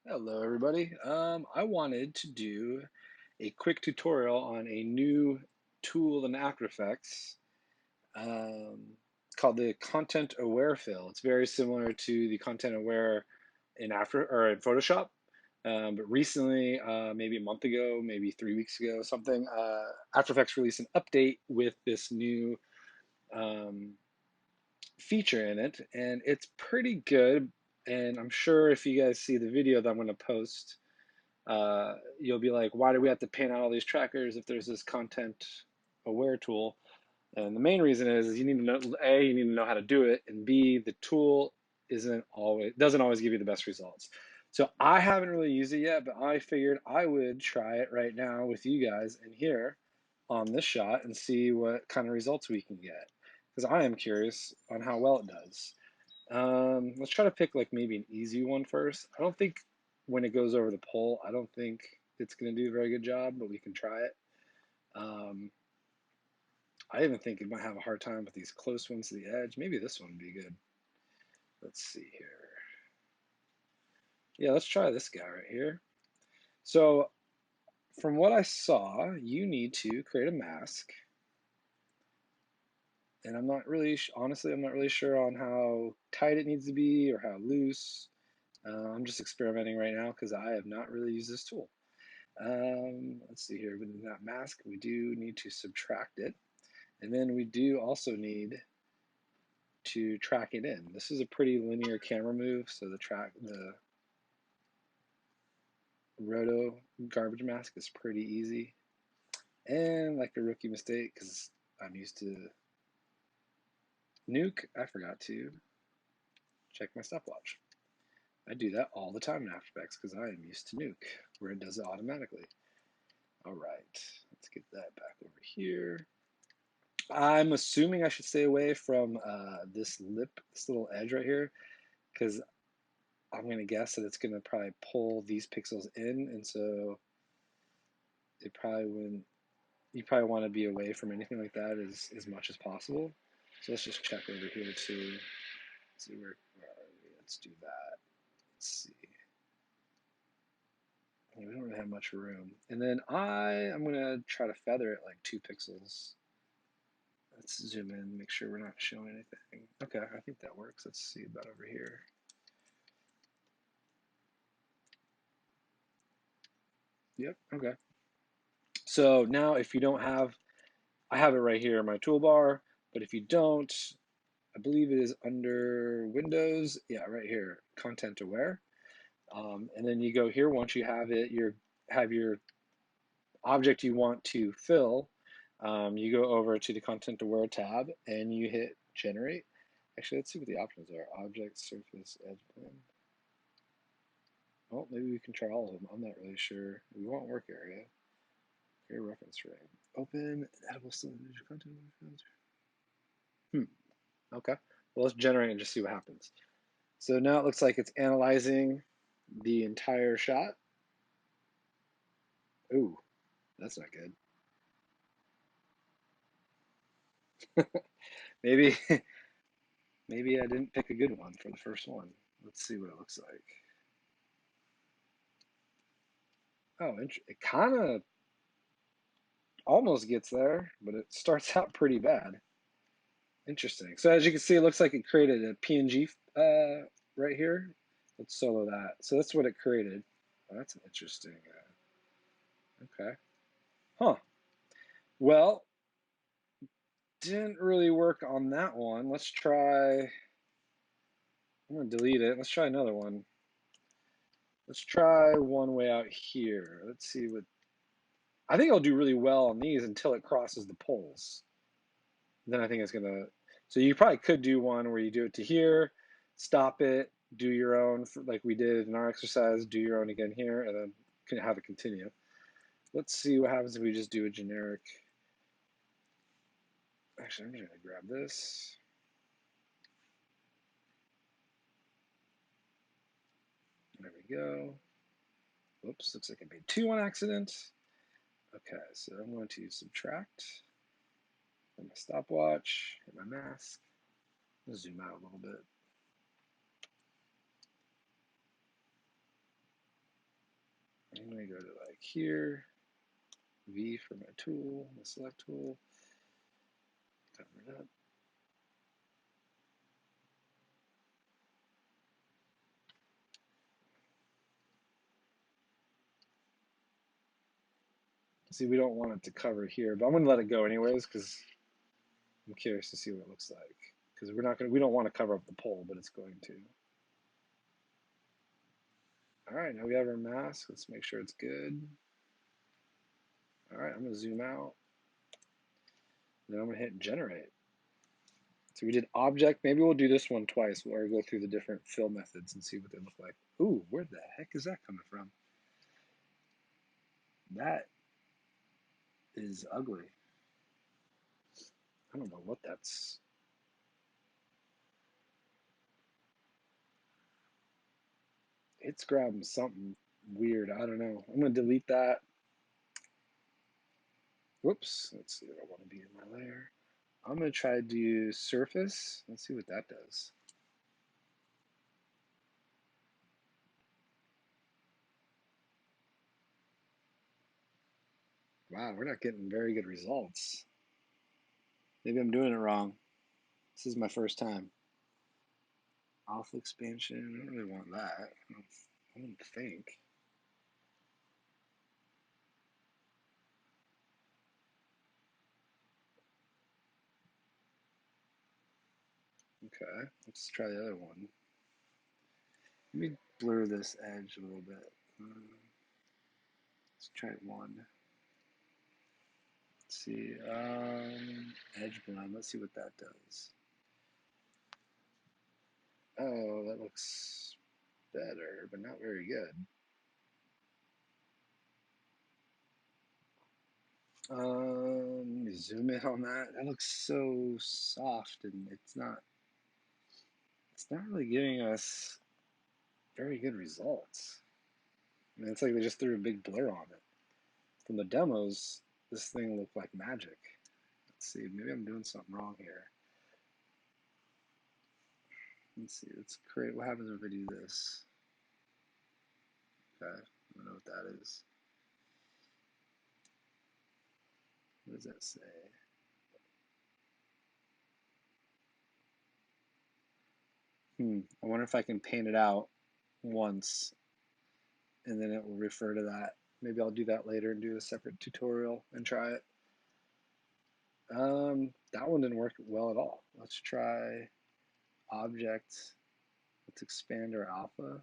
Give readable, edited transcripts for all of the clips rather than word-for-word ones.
Hello, everybody. I wanted to do a quick tutorial on a new tool in After Effects um, called the Content Aware Fill. It's very similar to the Content Aware in Photoshop, but recently, maybe a month ago, maybe 3 weeks ago, something, After Effects released an update with this new um, feature in it, and it's pretty good. And I'm sure if you guys see the video that I'm going to post, you'll be like, why do we have to paint out all these trackers if there's this content aware tool? And the main reason is you need to know, A, you need to know how to do it, and B, the tool doesn't always give you the best results. So I haven't really used it yet, but I figured I would try it right now with you guys in here on this shot and see what kind of results we can get. Because I am curious on how well it does. Let's try to pick like maybe an easy one first. I don't think when it goes over the pole, I don't think it's going to do a very good job, but we can try it. Um, I even think it might have a hard time with these close ones to the edge. Maybe this one would be good. Let's see here. Yeah, let's try this guy right here. So from what I saw, you need to create a mask. And I'm not really, honestly, I'm not really sure on how tight it needs to be or how loose. I'm just experimenting right now because I have not really used this tool. Let's see here. Within that mask, we do need to subtract it. And then we do also need to track it in. This is a pretty linear camera move, so the roto garbage mask is pretty easy. And like a rookie mistake, because I'm used to Nuke, I forgot to check my stopwatch. I do that all the time in After Effects because I am used to Nuke, where it does it automatically. All right, let's get that back over here. I'm assuming I should stay away from this little edge right here, because I'm going to guess that it's going to probably pull these pixels in, and so it probably wouldn't. You probably want to be away from anything like that as much as possible. So let's just check over here to see where are we? Let's do that. Let's see. We don't really have much room. And then I'm going to try to feather it like 2 pixels. Let's zoom in, make sure we're not showing anything. Okay, I think that works. Let's see about over here. Yep, okay. So now if you don't have, I have it right here in my toolbar, but if you don't, I believe it is under Windows. Yeah, right here, Content Aware. And then you go here, once you have it, have your object you want to fill, you go over to the Content Aware tab and you hit Generate. Actually, let's see what the options are. Object, Surface, Edge Plane. Well, maybe we can try all of them. I'm not really sure. We want work area. Create reference frame. Open editable still image content. Hmm. Okay. Well, let's generate and just see what happens. So now it looks like it's analyzing the entire shot. Ooh, that's not good. Maybe maybe I didn't pick a good one for the first one. Let's see what it looks like. Oh, it kind of almost gets there, but it starts out pretty bad. Interesting. So as you can see, it looks like it created a PNG right here. Let's solo that. So that's what it created. Oh, that's interesting. Okay. Huh. Well, didn't really work on that one. Let's try. I'm gonna delete it. Let's try another one. Let's try one way out here. Let's see what. I think I'll do really well on these until it crosses the poles. Then I think it's gonna. So you probably could do one where you do it to here, stop it, do your own, like we did in our exercise, do your own again here, and then can have it continue. Let's see what happens if we just do a generic. Actually, I'm just gonna grab this. There we go. Whoops, looks like I made two on accident. Okay, so I'm going to subtract. Hit my stopwatch, hit my mask. Let's zoom out a little bit. go to like here, V for my tool, my select tool, cover it up. See, we don't want it to cover here, but I'm gonna let it go anyways because I'm curious to see what it looks like. Because we don't want to cover up the pole, but it's going to. All right, now we have our mask. Let's make sure it's good. All right, I'm gonna zoom out. Then I'm gonna hit generate. So we did object. Maybe we'll do this one twice where we go through the different fill methods and see what they look like. Ooh, where the heck is that coming from? That is ugly. I don't know what that's. It's grabbing something weird. I don't know. I'm gonna delete that. Whoops. Let's see what I want to be in my layer. I'm gonna try to do surface. Let's see what that does. Wow, we're not getting very good results. Maybe I'm doing it wrong. This is my first time. Alpha expansion. I don't really want that. I don't think. Okay, let's try the other one. Let me blur this edge a little bit. Let's try one. Let's see. Edge blend. Let's see what that does. Oh, that looks better, but not very good. Zoom in on that. That looks so soft, and it's not. It's not really giving us very good results. I mean, it's like they just threw a big blur on it. From the demos, this thing looked like magic. Let's see. Maybe I'm doing something wrong here. Let's see. Let's create. What happens if I do this? Okay. I don't know what that is. What does that say? I wonder if I can paint it out once and then it will refer to that. Maybe I'll do that later and do a separate tutorial and try it. That one didn't work well at all. Let's try object. Let's expand our alpha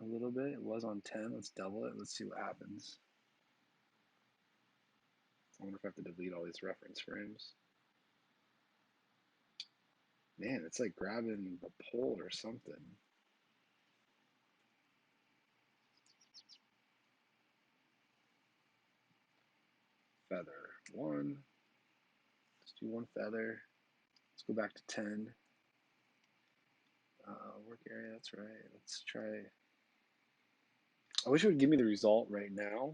a little bit. It was on 10. Let's double it. Let's see what happens. I wonder if I have to delete all these reference frames. Man, it's like grabbing the pole or something. Feather 1. Let's do 1 feather. Let's go back to 10. Work area, that's right. Let's try. I wish it would give me the result right now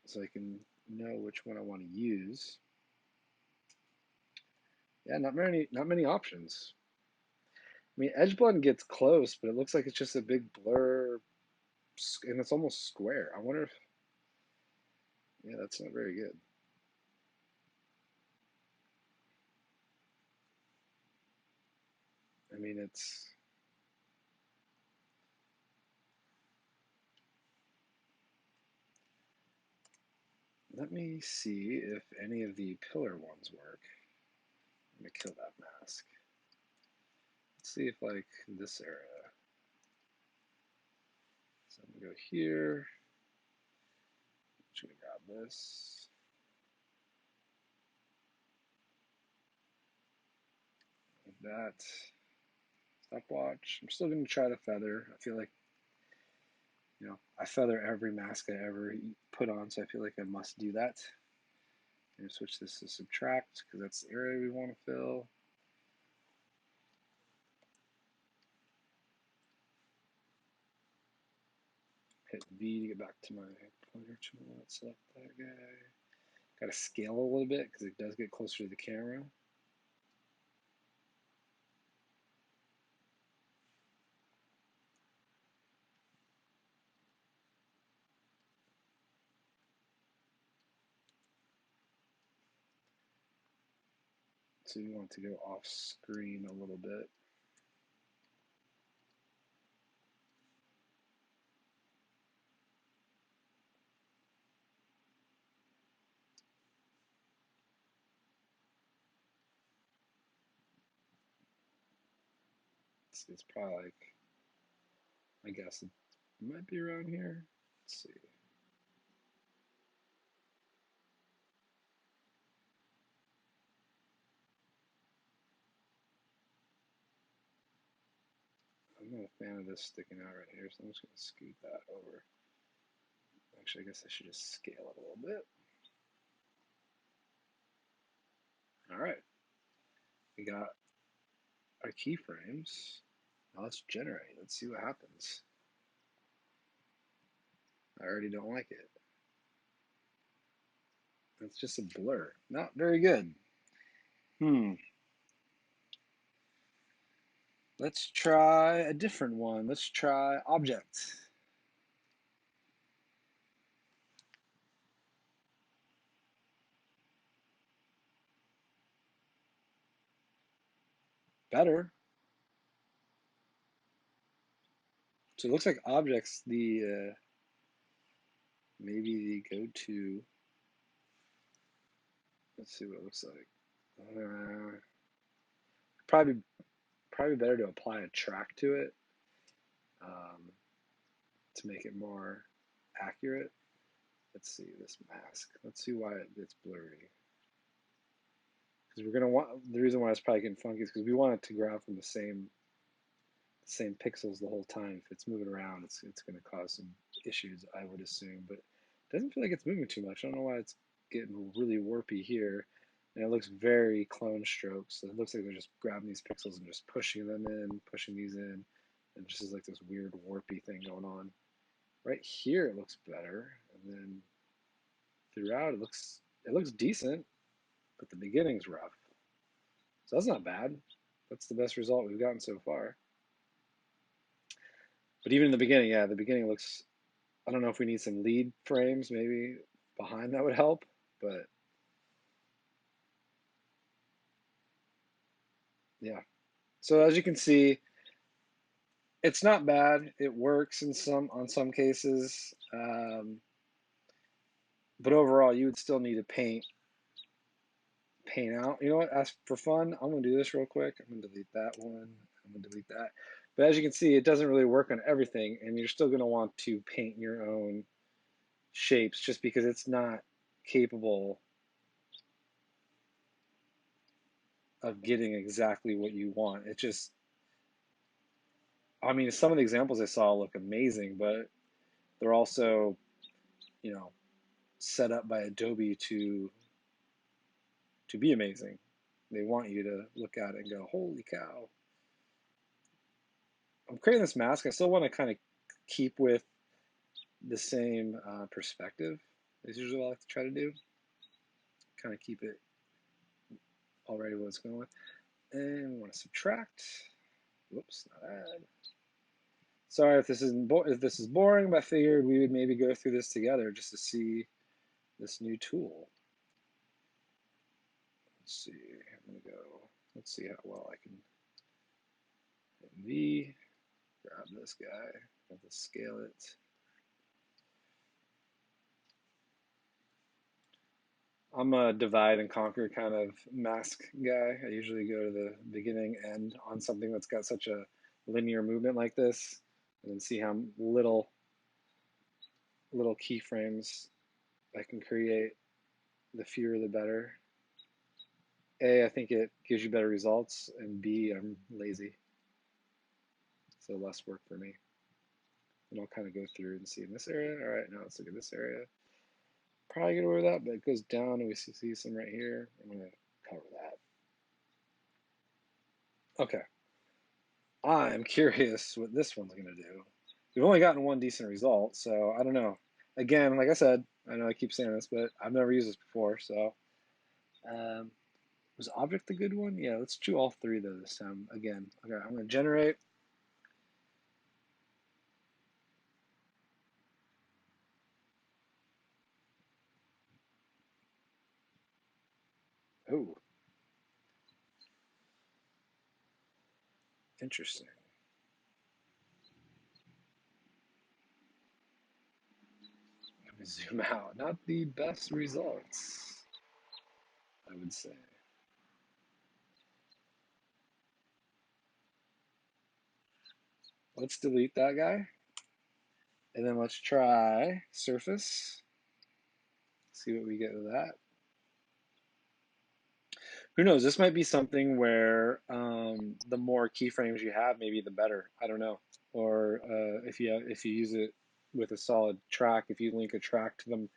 so I can know which one I want to use. Yeah, not many options. I mean, edge blend gets close, but it looks like it's just a big blur, and it's almost square. I wonder if, yeah, that's not very good. I mean, it's. Let me see if any of the pillar ones work. Let me kill that mask. Let's see if like this area. So I'm gonna go here. I'm just gonna grab this. Like that. Stopwatch. I'm still gonna try the feather. I feel like, I feather every mask I ever put on, so I feel like I must do that. And switch this to subtract because that's the area we want to fill. Hit V to get back to my pointer tool. Let's select that guy. Got to scale a little bit because it does get closer to the camera. So you want to go off screen a little bit. Let's see, it's probably like, I guess it might be around here. Let's see. I'm not a fan of this sticking out right here, so I'm just going to scoot that over. Actually, I guess I should just scale it a little bit. All right. We got our keyframes. Now let's generate. Let's see what happens. I already don't like it. It's just a blur. Not very good. Let's try a different one. Let's try object. Better. So it looks like objects the maybe the go-to. Let's see what it looks like. Probably better to apply a track to it um, to make it more accurate. Let's see this mask. Let's see why it's blurry. Because we're gonna want the reason why it's probably getting funky is because we want it to grab from the same pixels the whole time. If it's moving around, it's going to cause some issues, I would assume. But it doesn't feel like it's moving too much. I don't know why it's getting really warpy here. And it looks very clone strokes. So it looks like they're just grabbing these pixels and just pushing them in, pushing these in. And just is like this weird warpy thing going on. Right here it looks better. And then throughout it looks decent, but the beginning's rough. So that's not bad. That's the best result we've gotten so far. But even in the beginning, yeah, the beginning looks. I don't know if we need some lead frames maybe behind that would help, but yeah. So as you can see, it's not bad. It works in some cases, but overall, you would still need to paint out. You know what? As for fun, I'm gonna do this real quick. I'm gonna delete that one. I'm gonna delete that. But as you can see, it doesn't really work on everything, and you're still gonna want to paint your own shapes just because it's not capable of getting exactly what you want. It just, I mean, some of the examples I saw look amazing, but they're also, you know, set up by Adobe to be amazing. They want you to look at it and go, "Holy cow!" I'm creating this mask. I still want to kind of keep with the same perspective. Is usually what I like to try to do. Kind of keep it already what it's going with. And we want to subtract. Whoops, not add. Sorry if this is boring, but I figured we would maybe go through this together just to see this new tool. Let's see. I'm gonna go. Let's see how well I can hit V. Grab this guy. Have to scale it. I'm a divide and conquer kind of mask guy. I usually go to the beginning end on something that's got such a linear movement like this, and then see how little keyframes I can create. The fewer, the better. A, I think it gives you better results, and B, I'm lazy, so less work for me. And I'll kind of go through and see in this area. All right, now let's look at this area. Probably get over that, but it goes down and we see some right here. I'm going to cover that. Okay. I'm curious what this one's going to do. We've only gotten one decent result, so I don't know. Again, like I said, I know I keep saying this, but I've never used this before, so. Um, was object a good one? Yeah, let's do all three though this time. Again, okay, I'm going to generate. Oh, Interesting. Let me zoom out. Not the best results, I would say. Let's delete that guy. And then let's try surface. See what we get with that. Who knows? This might be something where the more keyframes you have, maybe the better. I don't know. Or if you use it with a solid track, if you link a track to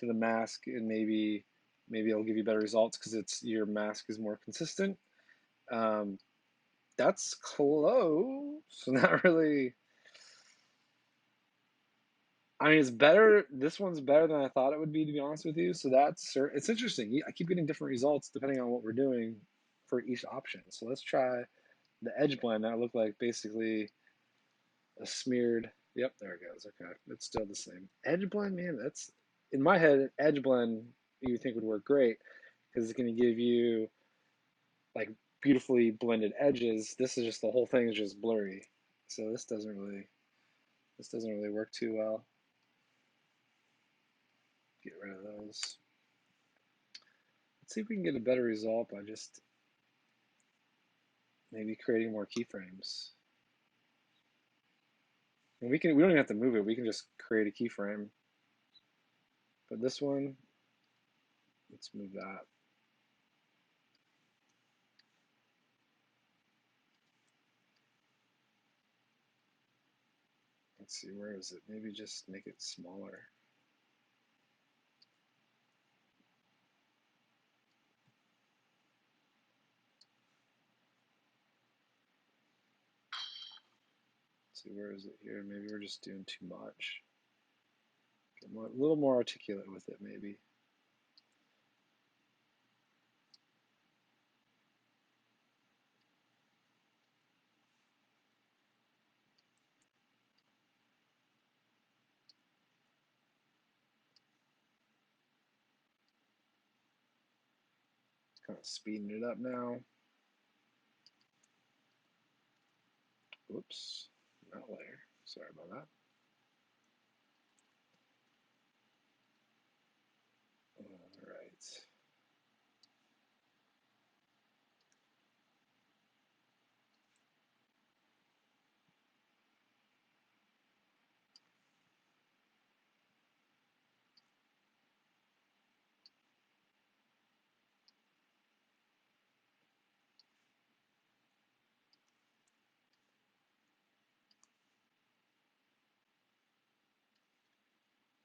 the mask, and maybe it'll give you better results because it's your mask is more consistent. Um, that's close. Not really. I mean, it's better. This one's better than I thought it would be, to be honest with you. So it's interesting. I keep getting different results depending on what we're doing for each option. So let's try the edge blend. That looked like basically a smeared. Yep, there it goes. Okay, it's still the same. Edge blend, man, that's in my head. Edge blend you think would work great because it's going to give you like beautifully blended edges. This is just the whole thing is just blurry. So this doesn't really work too well. Get rid of those. Let's see if we can get a better result by just maybe creating more keyframes. And we don't even have to move it. We can just create a keyframe. But this one, let's move that. Let's see, where is it? Maybe just make it smaller. Let's see, where is it here? Maybe we're just doing too much. Get a little more articulate with it, maybe. Kind of speeding it up now. Whoops, not layer. Sorry about that. All right.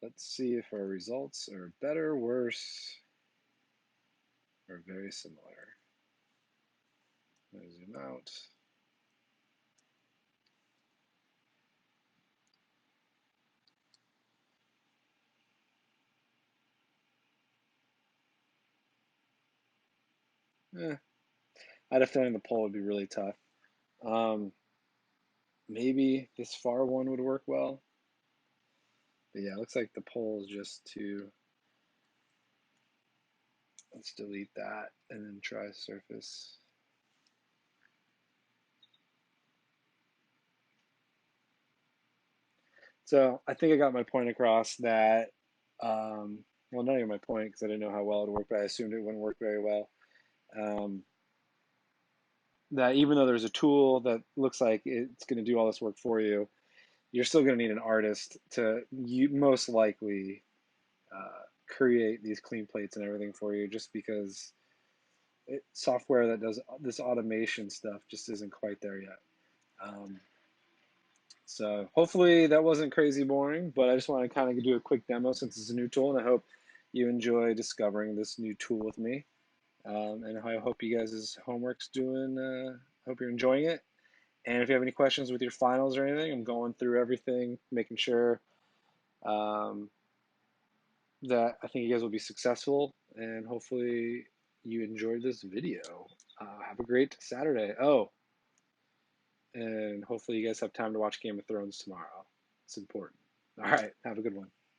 Let's see if our results are better, worse, or very similar. Let me zoom out. Eh, I had a feeling the poll would be really tough. Um, maybe this far one would work well. But yeah, it looks like the poll is just to, let's delete that and then try surface. So I think I got my point across that, well, not even my point because I didn't know how well it would work, but I assumed it wouldn't work very well. Um, that even though there's a tool that looks like it's going to do all this work for you, you're still going to need an artist to most likely create these clean plates and everything for you, just because software that does this automation stuff just isn't quite there yet. Um, so hopefully that wasn't crazy boring, but I just want to kind of do a quick demo since it's a new tool, and I hope you enjoy discovering this new tool with me. And I hope you guys' homework's doing, hope you're enjoying it. And if you have any questions with your finals or anything, I'm going through everything, making sure um, that I think you guys will be successful, and hopefully you enjoyed this video. Have a great Saturday. Oh, and hopefully you guys have time to watch Game of Thrones tomorrow. It's important. All right, have a good one.